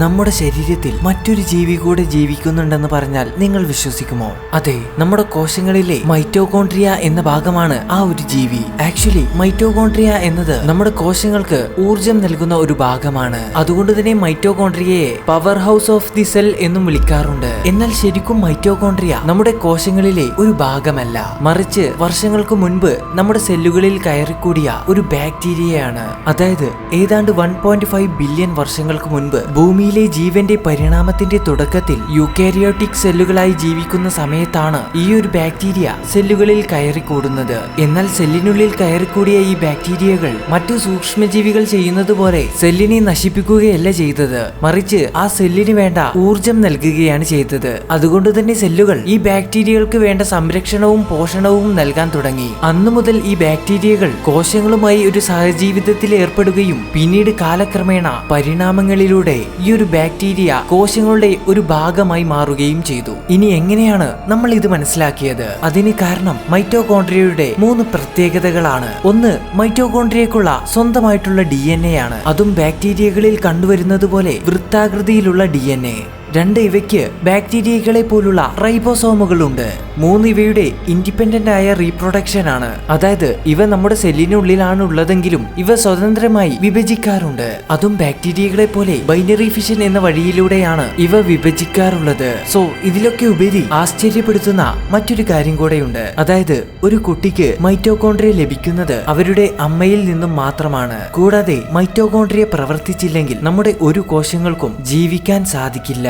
നമ്മുടെ ശരീരത്തിൽ മറ്റൊരു ജീവി കൂടെ ജീവിക്കുന്നുണ്ടെന്ന് പറഞ്ഞാൽ നിങ്ങൾ വിശ്വസിക്കുമോ? അതെ, നമ്മുടെ കോശങ്ങളിലെ മൈറ്റോകോൺട്രിയ എന്ന ഭാഗമാണ് ആ ഒരു ജീവി. ആക്ച്വലി മൈറ്റോകോൺട്രിയ എന്നത് നമ്മുടെ കോശങ്ങൾക്ക് ഊർജം നൽകുന്ന ഒരു ഭാഗമാണ്. അതുകൊണ്ട് തന്നെ മൈറ്റോകോൺട്രിയയെ power house of the cell എന്നും വിളിക്കാറുണ്ട്. എന്നാൽ ശരിക്കും മൈറ്റോകോൺട്രിയ നമ്മുടെ കോശങ്ങളിലെ ഒരു ഭാഗമല്ല, മറിച്ച് വർഷങ്ങൾക്ക് മുൻപ് നമ്മുടെ സെല്ലുകളിൽ കയറിക്കൂടിയ ഒരു ബാക്ടീരിയയാണ്. അതായത് ഏതാണ്ട് 1.5 ബില്യൺ വർഷങ്ങൾക്ക് മുൻപ് ഭൂമിയിലെ ജീവന്റെ പരിണാമത്തിന്റെ തുടക്കത്തിൽ യൂക്കാരിയോട്ടിക് സെല്ലുകളായി ജീവിക്കുന്ന സമയത്താണ് ഈ ഒരു ബാക്ടീരിയ സെല്ലുകളിൽ കയറിക്കൂടുന്നത്. എന്നാൽ സെല്ലിനുള്ളിൽ കയറിക്കൂടിയ ഈ ബാക്ടീരിയകൾ മറ്റു സൂക്ഷ്മജീവികൾ ചെയ്യുന്നത് പോലെ സെല്ലിനെ നശിപ്പിക്കുകയല്ല ചെയ്തത്, മറിച്ച് ആ സെല്ലിന് വേണ്ട ഊർജം നൽകുകയാണ് ചെയ്തത്. അതുകൊണ്ട് തന്നെ സെല്ലുകൾ ഈ ബാക്ടീരിയകൾക്ക് വേണ്ട സംരക്ഷണവും പോഷണവും നൽകാൻ തുടങ്ങി. അന്നു മുതൽ ഈ ബാക്ടീരിയകൾ കോശങ്ങളുമായി ഒരു സഹജീവിതത്തിൽ ഏർപ്പെടുകയും പിന്നീട് കാലക്രമേണ പരിണാമങ്ങളിലൂടെ ഈ ഒരു ബാക്ടീരിയ കോശങ്ങളുടെ ഒരു ഭാഗമായി മാറുകയും ചെയ്തു. ഇനി എങ്ങനെയാണ് നമ്മൾ ഇത് മനസ്സിലാക്കിയത്? അതിന് കാരണം മൈറ്റോകോൺട്രിയയുടെ 3 പ്രത്യേകതകളാണ്. ഒന്ന്, മൈറ്റോകോൺട്രിയക്കുള്ള സ്വന്തമായിട്ടുള്ള DNA ആണ്. അതും ബാക്ടീരിയകളിൽ കണ്ടുവരുന്നത് പോലെ വൃത്താകൃതിയിലുള്ള DNA. 2, ഇവയ്ക്ക് ബാക്ടീരിയകളെ പോലുള്ള റൈബോസോമുകളുണ്ട്. 3, ഇവയുടെ ഇൻഡിപെൻഡന്റ് ആയ റീപ്രൊഡക്ഷൻ ആണ്. അതായത് ഇവ നമ്മുടെ സെല്ലിനുള്ളിലാണ് ഉള്ളതെങ്കിലും ഇവ സ്വതന്ത്രമായി വിഭജിക്കാറുണ്ട്. അതും ബാക്ടീരിയകളെ പോലെ ബൈനറി ഫിഷൻ എന്ന വഴിയിലൂടെയാണ് ഇവ വിഭജിക്കാറുള്ളത്. സോ ഇതിലൊക്കെ ഉപരി ആശ്ചര്യപ്പെടുത്തുന്ന മറ്റൊരു കാര്യം കൂടെയുണ്ട്. അതായത് ഒരു കുട്ടിക്ക് മൈറ്റോകോൺട്രിയ ലഭിക്കുന്നത് അവരുടെ അമ്മയിൽ നിന്നും മാത്രമാണ്. കൂടാതെ മൈറ്റോകോൺട്രിയ പ്രവർത്തിച്ചില്ലെങ്കിൽ നമ്മുടെ ഒരു കോശങ്ങൾക്കും ജീവിക്കാൻ സാധിക്കില്ല.